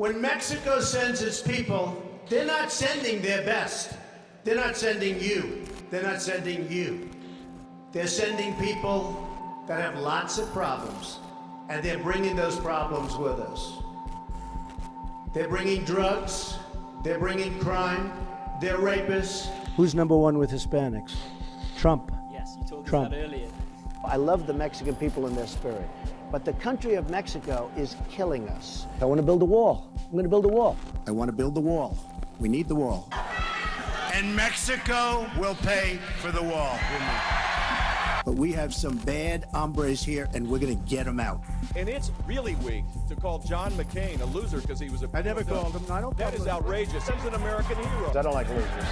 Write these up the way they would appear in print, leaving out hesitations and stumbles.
When Mexico sends its people, they're not sending their best. They're not sending you. They're not sending you. They're sending people that have lots of problems, and they're bringing those problems with us. They're bringing drugs, they're bringing crime, they're rapists. Who's number one with Hispanics? Trump. Yes, you told us Trump. that earlier. I love the Mexican people and their spirit, but the country of Mexico is killing us. I want to build a wall. I'm going to build a wall. I want to build the wall. We need the wall. And Mexico will pay for the wall. But we have some bad hombres here, and we're going to get them out. And it's really weak to call John McCain a loser because he was a... I never called him. I don't. That is outrageous. He's an American hero. I don't like losers.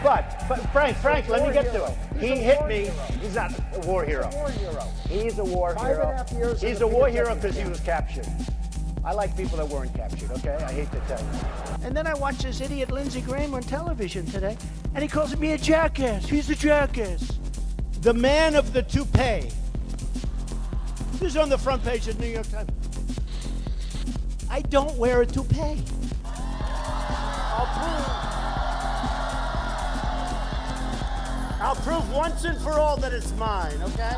But Frank, let me get to it. He hit me. He's not a war hero. He's a war hero. 5.5 years. He's a war hero because he was captured. I like people that weren't captured, okay? I hate to tell you. And then I watched this idiot Lindsey Graham on television today, and he calls me a jackass. He's a jackass. The man of the toupee. This is on the front page of the New York Times. I don't wear a toupee. I'll prove once and for all that it's mine, okay?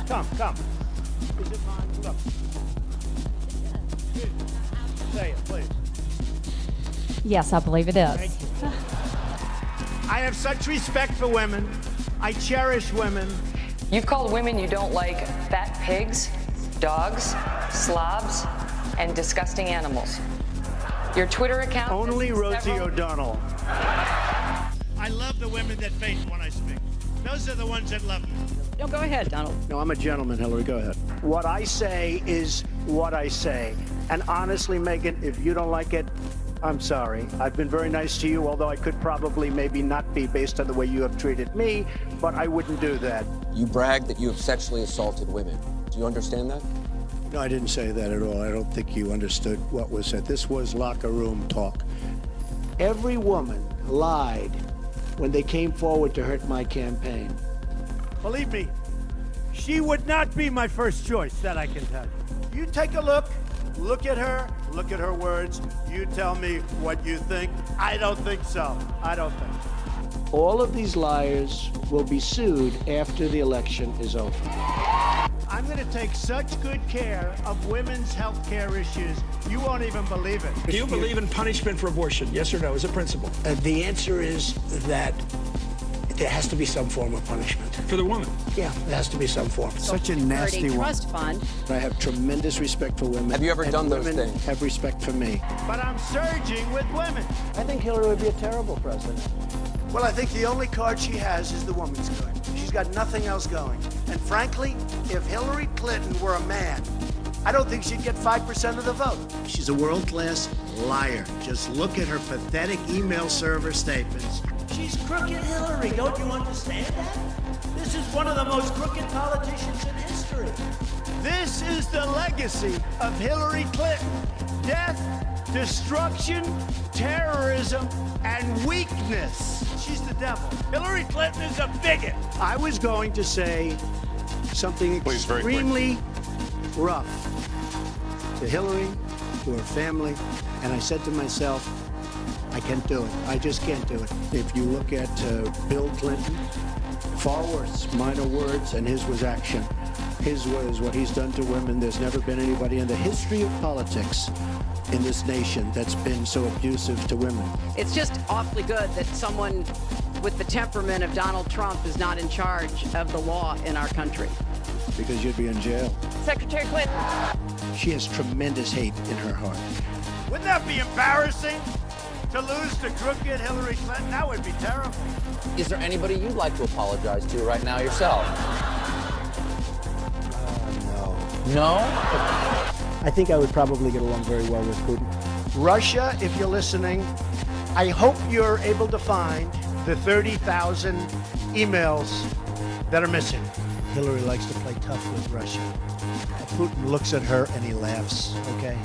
Come. Is it mine? Look. Say it, please. Yes, I believe it is. Thank you. I have such respect for women. I cherish women. You've called women you don't like fat pigs, dogs, slobs, and disgusting animals. Your Twitter account... Only Rosie O'Donnell. I love the women that face when I speak. Those are the ones that love me. No, go ahead, Donald. No, I'm a gentleman, Hillary. Go ahead. What I say is what I say. And honestly, Megyn, if you don't like it, I'm sorry. I've been very nice to you, although I could probably maybe not be based on the way you have treated me, but I wouldn't do that. You brag that you have sexually assaulted women. Do you understand that? No, I didn't say that at all. I don't think you understood what was said. This was locker room talk. Every woman lied when they came forward to hurt my campaign. Believe me, she would not be my first choice, that I can tell you. You take a look at her words, you tell me what you think. I don't think so. I don't think. All of these liars will be sued after the election is over. I'm going to take such good care of women's health care issues, you won't even believe it. Do you believe in punishment for abortion? Yes or no, as a principle? The answer is that there has to be some form of punishment. For the woman? Yeah, there has to be some form. Such a nasty one. Trust fund. I have tremendous respect for women. Have you ever done those women things? Have respect for me. But I'm surging with women. I think Hillary would be a terrible president. Well, I think the only card she has is the woman's card. She's got nothing else going. And frankly, if Hillary Clinton were a man, I don't think she'd get 5% of the vote. She's a world-class liar. Just look at her pathetic email server statements. She's crooked Hillary. Don't you understand that? This is one of the most crooked politicians in history. This is the legacy of Hillary Clinton. Death, destruction, terrorism, and weakness. She's the devil. Hillary Clinton is a bigot. I was going to say something extremely rough to Hillary, to her family, and I said to myself, I can't do it. I just can't do it. If you look at Bill Clinton, far worse, minor words, and his was action. His was what he's done to women. There's never been anybody in the history of politics in this nation that's been so abusive to women. It's just awfully good that someone with the temperament of Donald Trump is not in charge of the law in our country. Because you'd be in jail. Secretary Clinton. She has tremendous hate in her heart. Wouldn't that be embarrassing? To lose to crooked Hillary Clinton? That would be terrible. Is there anybody you'd like to apologize to right now yourself? No. No? I think I would probably get along very well with Putin. Russia, if you're listening, I hope you're able to find the 30,000 emails that are missing. Hillary likes to play tough with Russia. Putin looks at her and he laughs, okay?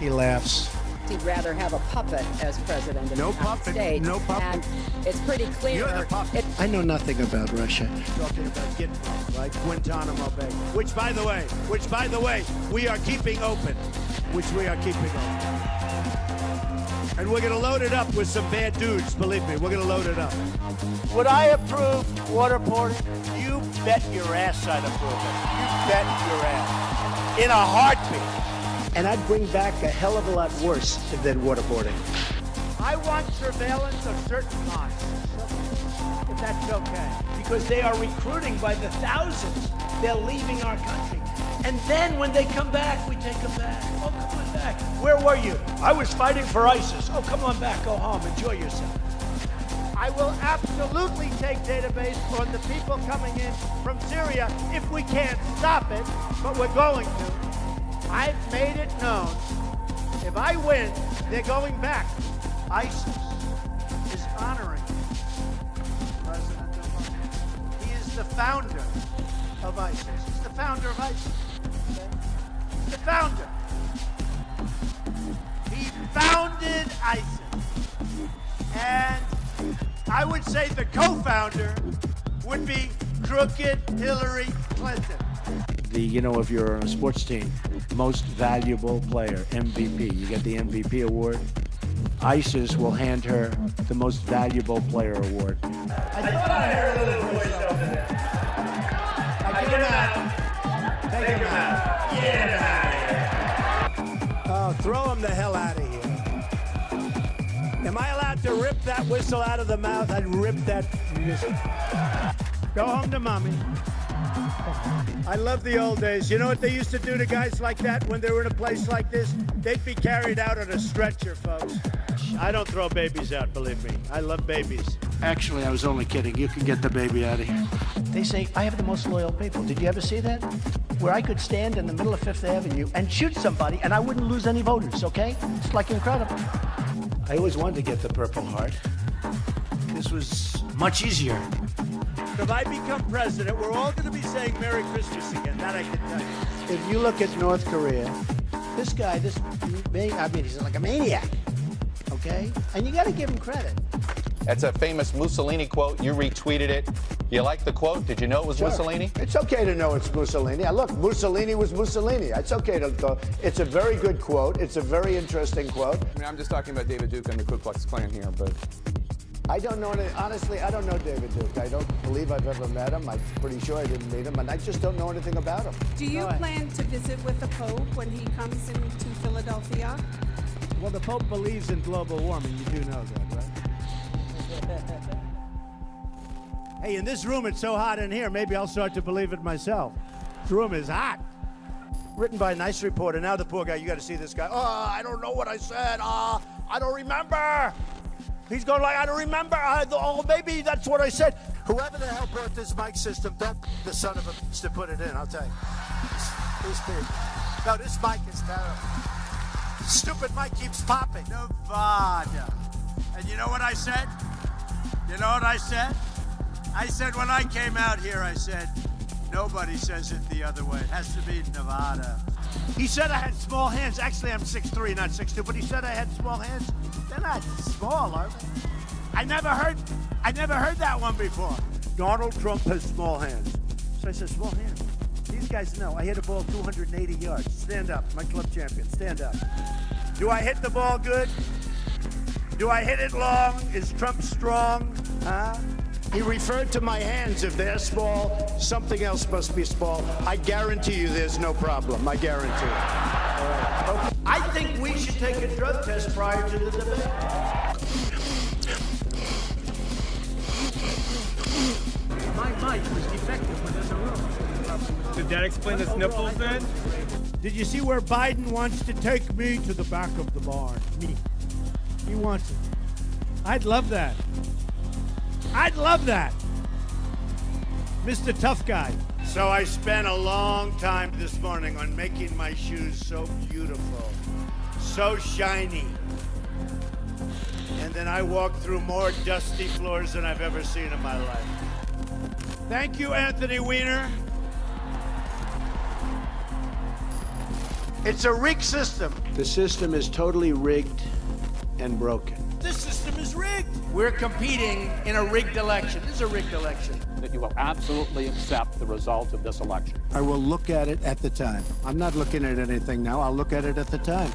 He laughs. He'd rather have a puppet as president of the United States. No puppet. And it's pretty clear. You're the puppet. I know nothing about Russia. Talking about Gitmo, right? Guantanamo Bay. Which, by the way, we are keeping open. which we are keeping open. And we're going to load it up with some bad dudes, believe me. We're going to load it up. Would I approve waterboarding? You bet your ass I'd approve it. You bet your ass. In a heartbeat. And I'd bring back a hell of a lot worse than waterboarding. I want surveillance of certain minds, if that's okay. Because they are recruiting by the thousands. They're leaving our country. And then when they come back, we take them back. Oh, come on back. Where were you? I was fighting for ISIS. Oh, come on back. Go home. Enjoy yourself. I will absolutely take database on the people coming in from Syria if we can't stop it, but we're going to. I've made it known. If I win, they're going back. ISIS is honoring President Obama. He is the founder of ISIS. He's the founder of ISIS. Okay? The founder. He founded ISIS. And I would say the co-founder would be crooked Hillary Clinton. If you're on a sports team, most valuable player, MVP, you get the MVP award. ISIS will hand her the most valuable player award. I thought I heard a little voice over there. Take him out. Take him out. Get him out of here. Oh, throw him the hell out of here. Am I allowed to rip that whistle out of the mouth? I'd rip that whistle. Go home to mommy. I love the old days. You know what they used to do to guys like that when they were in a place like this? They'd be carried out on a stretcher, folks. I don't throw babies out, believe me. I love babies. Actually, I was only kidding. You can get the baby out of here. They say, I have the most loyal people. Did you ever see that? Where I could stand in the middle of Fifth Avenue and shoot somebody and I wouldn't lose any voters, okay? It's like incredible. I always wanted to get the Purple Heart. This was much easier. If I become president, we're all going to be saying Merry Christmas again. That I can tell you. If you look at North Korea, this guy, he's like a maniac, okay? And you got to give him credit. That's a famous Mussolini quote. You retweeted it. You like the quote? Did you know it was Mussolini? It's okay to know it's Mussolini. Look, Mussolini was Mussolini. It's okay to go. It's a very good quote. It's a very interesting quote. I mean, I'm just talking about David Duke and the Ku Klux Klan here, but... I don't know, honestly, I don't know David Duke. I don't believe I've ever met him. I'm pretty sure I didn't meet him, and I just don't know anything about him. Do you plan to visit with the Pope when he comes into Philadelphia? Well, the Pope believes in global warming. You do know that, right? Hey, in this room, it's so hot in here, maybe I'll start to believe it myself. This room is hot. Written by a nice reporter. Now the poor guy, you got to see this guy. Oh, I don't know what I said. I don't remember. He's going like, I don't remember. Maybe that's what I said. Whoever the hell brought this mic system, don't the son of a bitch to put it in, I'll tell you. This big. No, this mic is terrible. Stupid mic keeps popping. Nevada. And you know what I said? You know what I said? I said when I came out here, I said, nobody says it the other way. It has to be Nevada. He said I had small hands. Actually, I'm 6'3", not 6'2", but he said I had small hands. They're not small, are they? I never heard that one before. Donald Trump has small hands. So I said, small hands. These guys know. I hit a ball 280 yards. Stand up. My club champion. Stand up. Do I hit the ball good? Do I hit it long? Is Trump strong? Huh? He referred to my hands. If they're small, something else must be small. I guarantee you there's no problem. I guarantee it. All right. Okay. I think we should take a drug test prior to the debate. My mic was defective within the room. Did that explain the sniffles then? Did you see where Biden wants to take me to the back of the barn? Me. He wants it. I'd love that. I'd love that. Mr. Tough Guy. So I spent a long time this morning on making my shoes so beautiful, so shiny. And then I walked through more dusty floors than I've ever seen in my life. Thank you, Anthony Weiner. It's a rigged system. The system is totally rigged and broken. This system is rigged. We're competing in a rigged election. This is a rigged election. That you will absolutely accept the result of this election. I will look at it at the time. I'm not looking at anything now. I'll look at it at the time.